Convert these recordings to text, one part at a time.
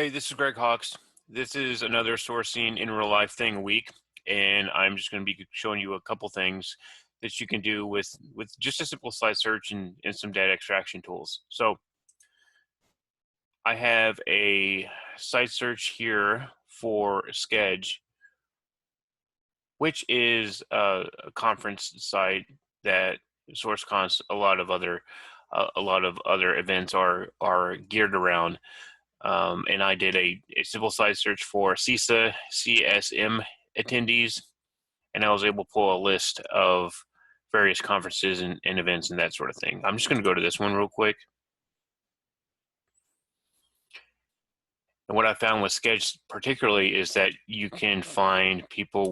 Hey, this is Greg Hawks. This is another sourcing in real life thing a week, and I'm just going to be showing you a couple things that you can do with just a simple site search and some data extraction tools. So I have a site search here for Sched, which is a conference site that SourceCon's a lot of other events are geared around. And I did a simple site search for CSM attendees, and I was able to pull a list of various conferences and events and that sort of thing. I'm just going to go to this one real quick. And what I found with Sched particularly is that you can find people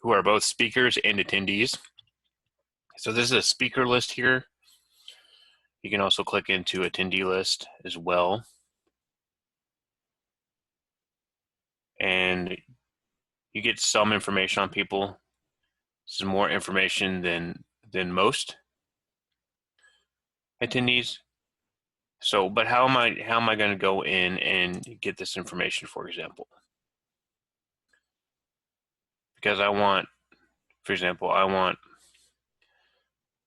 who are both speakers and attendees. So this is a speaker list here. You can also click into attendee list as well. And you get some information on people. This is more information than most attendees. So, but how am I going to go in and get this information, for example? Because I want, for example, I want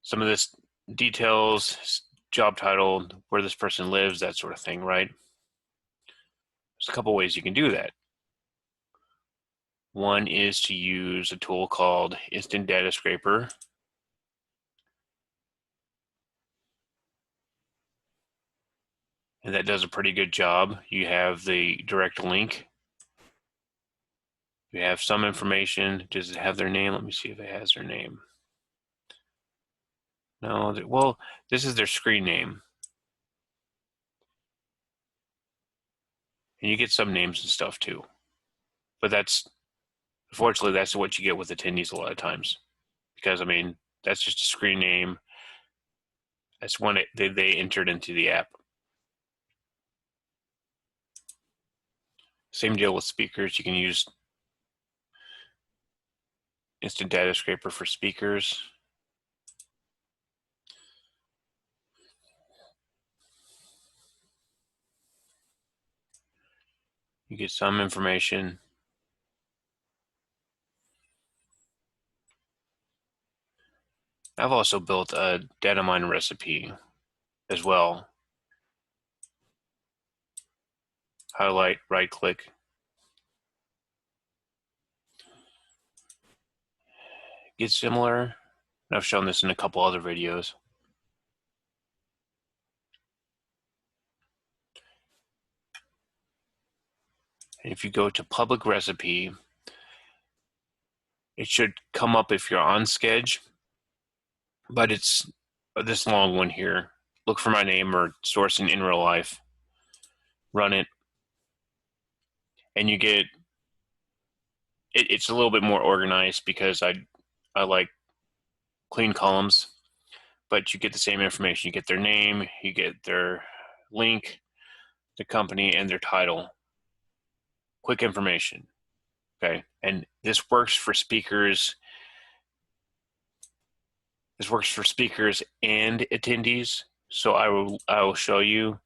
some of this details, job title, where this person lives, that sort of thing, right? There's a couple ways you can do that. One is to use a tool called Instant Data Scraper. And that does a pretty good job. You have the direct link. You have some information. Does it have their name? Let me see if it has their name. No, well, this is their screen name. And you get some names and stuff too. But unfortunately, that's what you get with attendees a lot of times. Because, I mean, that's just a screen name. That's when they entered into the app. Same deal with speakers. You can use Instant Data Scraper for speakers. You get some information. I've also built a Dataminer recipe as well. Highlight, right click. Get similar. I've shown this in a couple other videos. And if you go to public recipe, it should come up if you're on Sched, but it's this long one here. Look for my name or sourcing in real life. Run it. And you get, it's a little bit more organized because I like clean columns, but you get the same information. You get their name, you get their link, the company, and their title. Quick information, okay? And this works for speakers. This works for speakers and attendees. So I will show you.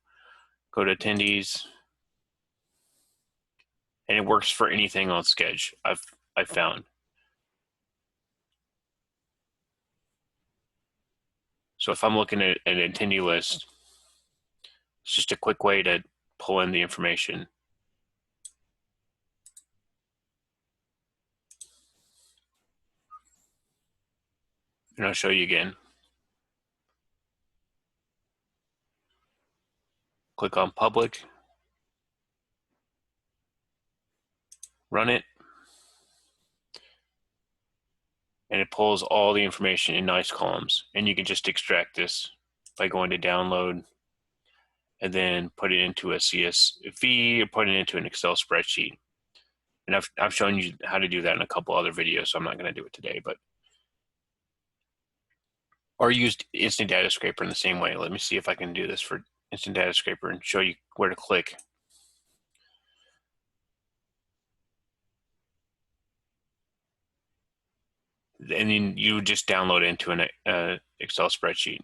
Go to attendees, and it works for anything on Sched. I've found. So if I'm looking at an attendee list, it's just a quick way to pull in the information. And I'll show you again. Click on public. Run it. And it pulls all the information in nice columns. And you can just extract this by going to download and then put it into a CSV or put it into an Excel spreadsheet. And I've shown you how to do that in a couple other videos, so I'm not going to do it today. Or use Instant Data Scraper in the same way. Let me see if I can do this for Instant Data Scraper and show you where to click. And then you just download into an Excel spreadsheet.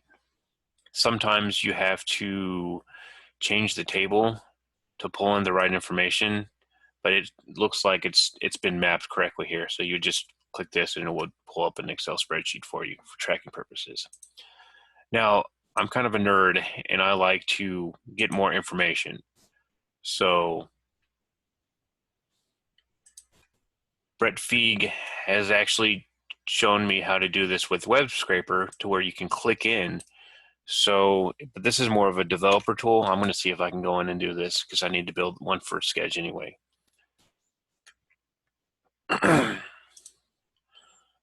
Sometimes you have to change the table to pull in the right information, but it looks like it's been mapped correctly here. So you just click this and it would pull up an Excel spreadsheet for you for tracking purposes. Now, I'm kind of a nerd and I like to get more information. So Bret Feig has actually shown me how to do this with Web Scraper to where you can click in. So, but this is more of a developer tool. I'm going to see if I can go in and do this because I need to build one for Sched anyway.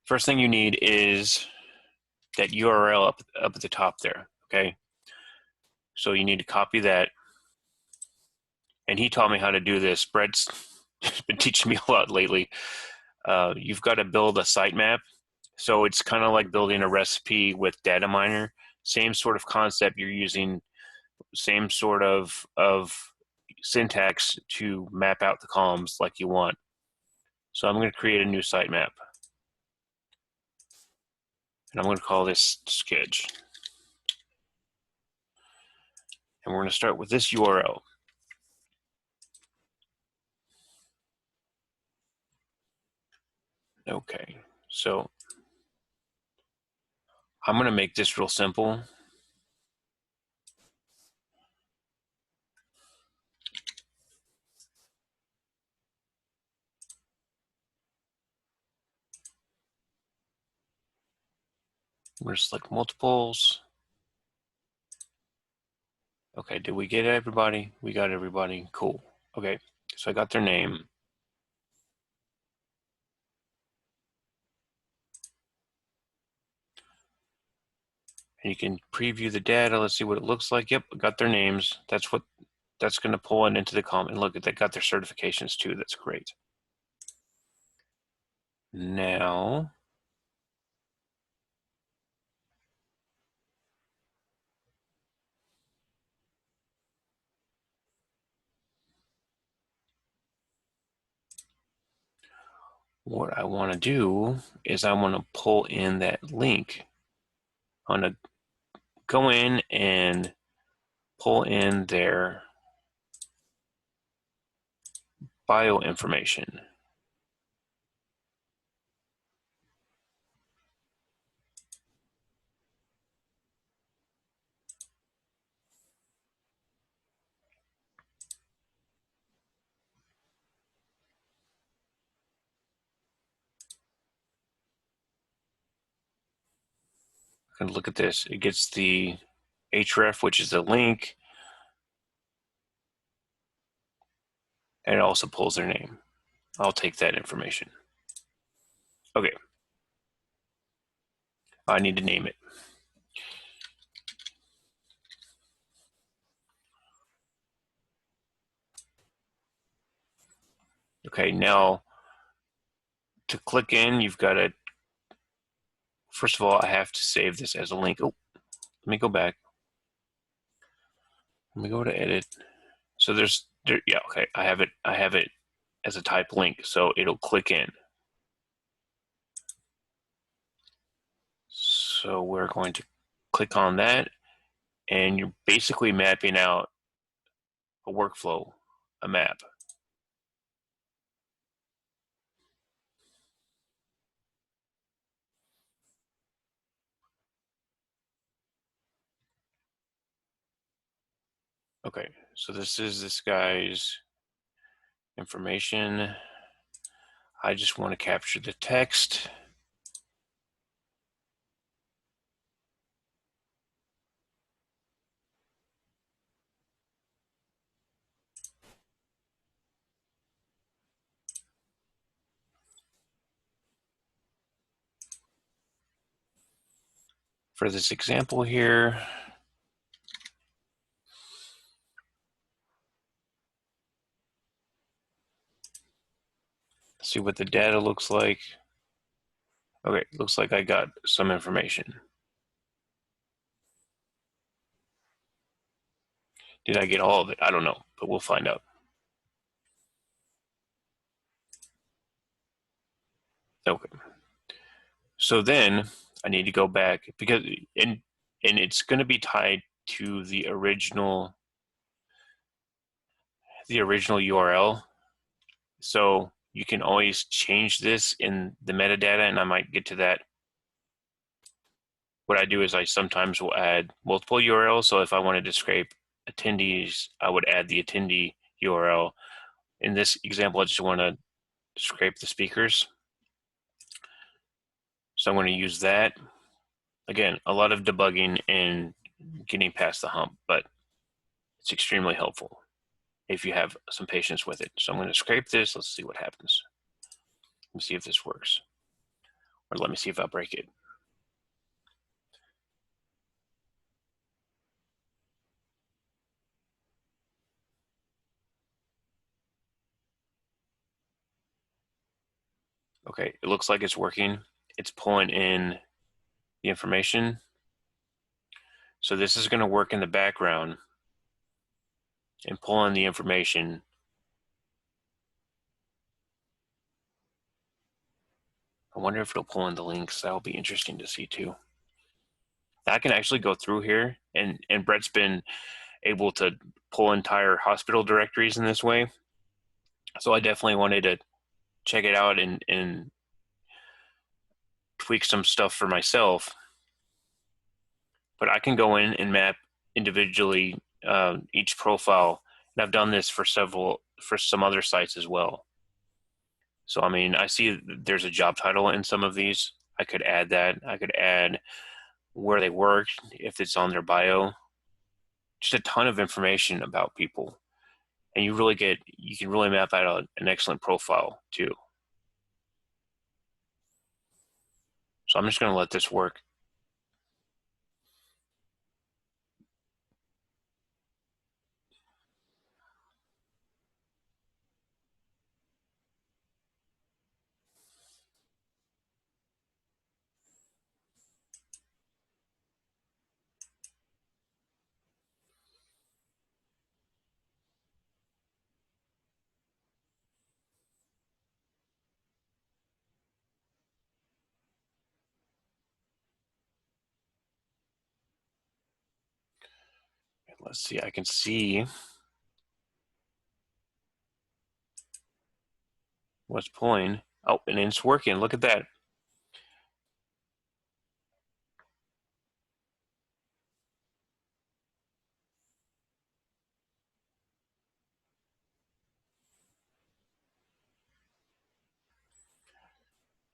First thing you need is that URL up at the top there, okay? So you need to copy that. And he taught me how to do this. Bret's been teaching me a lot lately. You've got to build a sitemap. So it's kind of like building a recipe with Dataminer. Same sort of concept. You're using same sort of syntax to map out the columns like you want. So I'm going to create a new sitemap. And I'm going to call this Sched. And we're going to start with this URL. Okay, so I'm going to make this real simple. We're going to select multiples. Okay, did we get everybody? We got everybody. Cool. Okay, so I got their name. And you can preview the data. Let's see what it looks like. Yep, got their names. That's going to pull it into the column. And look, they got their certifications too. That's great. Now, what I want to do is I want to pull in that link. I want to go in and pull in their bio information. And look at this. It gets the href, which is the link, and it also pulls their name. I'll take that information. Okay. I need to name it. Okay, now to click in, you've got to, first of all, I have to save this as a link. Oh, let me go back. Let me go to edit. So yeah, okay, I have it as a type link, so it'll click in. So we're going to click on that, and you're basically mapping out a workflow, a map. Okay, so this is this guy's information. I just want to capture the text. For this example here, see what the data looks like. Okay, looks like I got some information. Did I get all of it? I don't know, but we'll find out. Okay. So then I need to go back because, and it's going to be tied to the original the original URL. So you can always change this in the metadata, and I might get to that. What I do is I sometimes will add multiple URLs. So if I wanted to scrape attendees, I would add the attendee URL. In this example, I just want to scrape the speakers. So I'm going to use that. Again, a lot of debugging and getting past the hump, but it's extremely helpful if you have some patience with it. So I'm going to scrape this. Let's see what happens. Let me see if this works. Or let me see if I break it. Okay, it looks like it's working. It's pulling in the information. So this is going to work in the background and pull in the information. I wonder if it'll pull in the links. That'll be interesting to see too. I can actually go through here, and Bret's been able to pull entire hospital directories in this way. So I definitely wanted to check it out and tweak some stuff for myself. But I can go in and map individually each profile, and I've done this for some other sites as well. So I mean, I see there's a job title in some of these. I could add that. I could add where they work if it's on their bio. Just a ton of information about people, and you can really map out an excellent profile too. So I'm just going to let this work. Let's see, I can see what's pulling. Oh, and it's working. Look at that.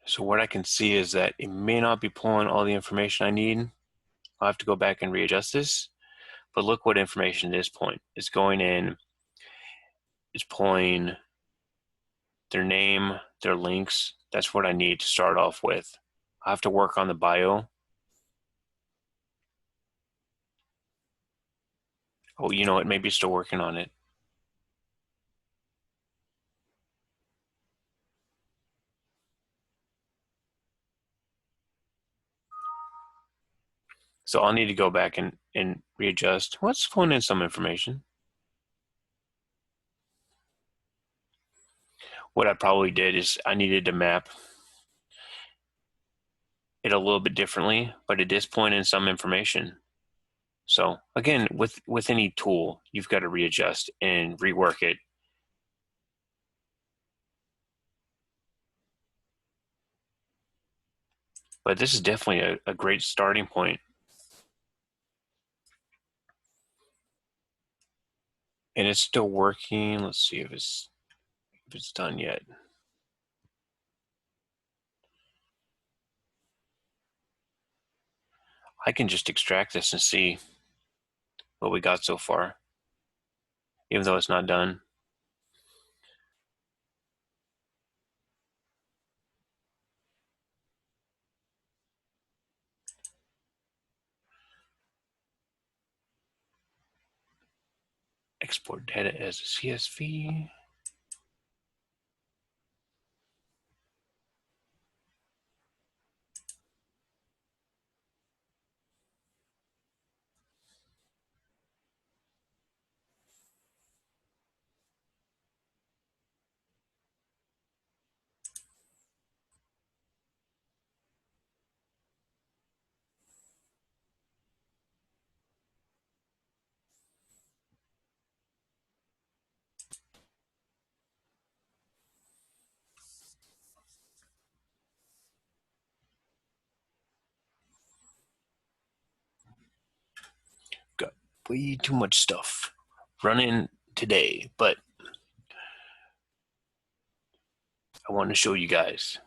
So what I can see is that it may not be pulling all the information I need. I'll have to go back and readjust this. But look what information it is pulling. It's going in, it's pulling their name, their links. That's what I need to start off with. I have to work on the bio. Oh, you know what? Maybe still working on it. So I'll need to go back and readjust. What's pulling in some information? What I probably did is I needed to map it a little bit differently, but it is pulling in some information. So again, with any tool, you've got to readjust and rework it. But this is definitely a great starting point. And it's still working. Let's see if it's done yet. I can just extract this and see what we got so far, even though it's not done. Export data as a CSV. way too much stuff running today, but I want to show you guys.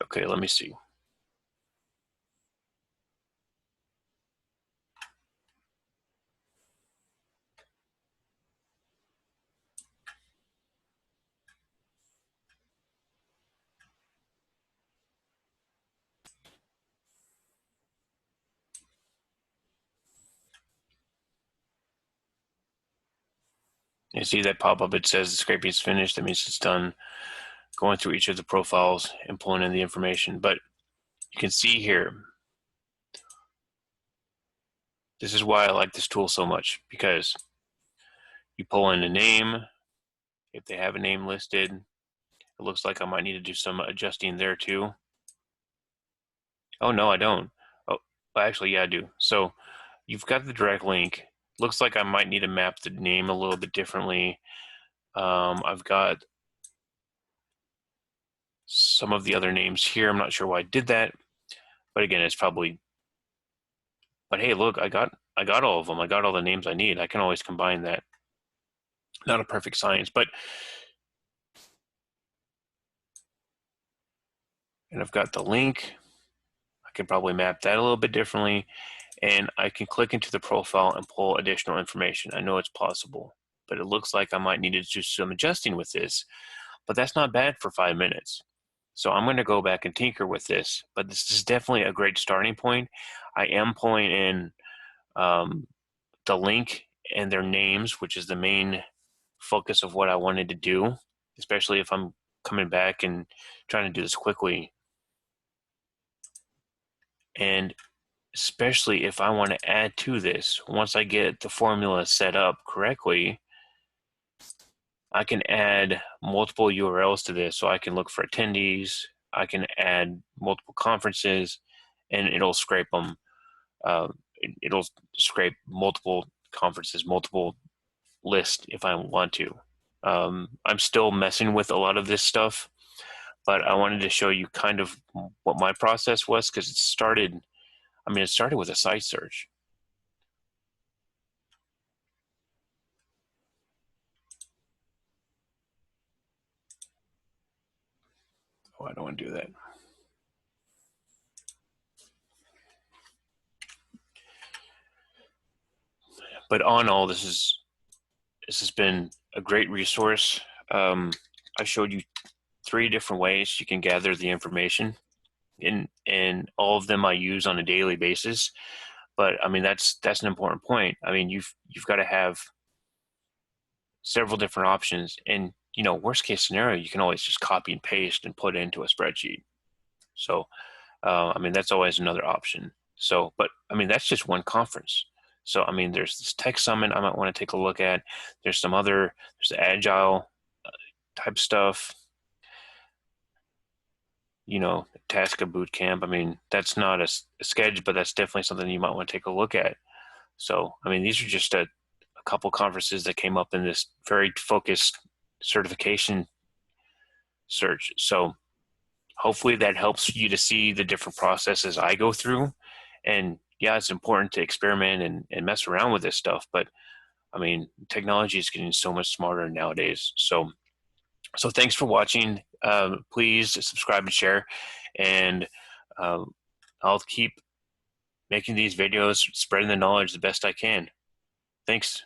Okay, let me see. You see that pop up? It says the scraping is finished. That means it's done. Going through each of the profiles and pulling in the information. But you can see here, this is why I like this tool so much, because you pull in a name. If they have a name listed, it looks like I might need to do some adjusting there too. Oh, no, I don't. Oh, actually, yeah, I do. So you've got the direct link. Looks like I might need to map the name a little bit differently. I've got some of the other names here. I'm not sure why I did that, but again, it's probably, but hey, look, I got all of them. I got all the names I need. I can always combine that. Not a perfect science, but, and I've got the link. I can probably map that a little bit differently, and I can click into the profile and pull additional information. I know it's possible, but it looks like I might need to do some adjusting with this, but that's not bad for 5 minutes. So I'm going to go back and tinker with this, but this is definitely a great starting point. I am pulling in the link and their names, which is the main focus of what I wanted to do, especially if I'm coming back and trying to do this quickly. And especially if I want to add to this, once I get the formula set up correctly, I can add multiple URLs to this. So I can look for attendees, I can add multiple conferences, and it'll scrape them. It'll scrape multiple conferences, multiple lists if I want to. I'm still messing with a lot of this stuff, but I wanted to show you kind of what my process was, because it started with a site search. Oh, I don't want to do that. But on all, this has been a great resource. I showed you 3 different ways you can gather the information, and all of them I use on a daily basis. But I mean, that's an important point. I mean, you've got to have several different options, and worst case scenario, you can always just copy and paste and put it into a spreadsheet. So I mean, that's always another option. So, but I mean, that's just one conference. So I mean, there's this tech summit I might want to take a look at. There's the agile type stuff, Tasca boot camp. I mean, that's not a Sched, but that's definitely something you might want to take a look at. So I mean, these are just a couple conferences that came up in this very focused certification search. So hopefully that helps you to see the different processes I go through. And yeah, it's important to experiment and mess around with this stuff, but I mean, technology is getting so much smarter nowadays. So thanks for watching. Please subscribe and share, and I'll keep making these videos, spreading the knowledge the best I can. Thanks.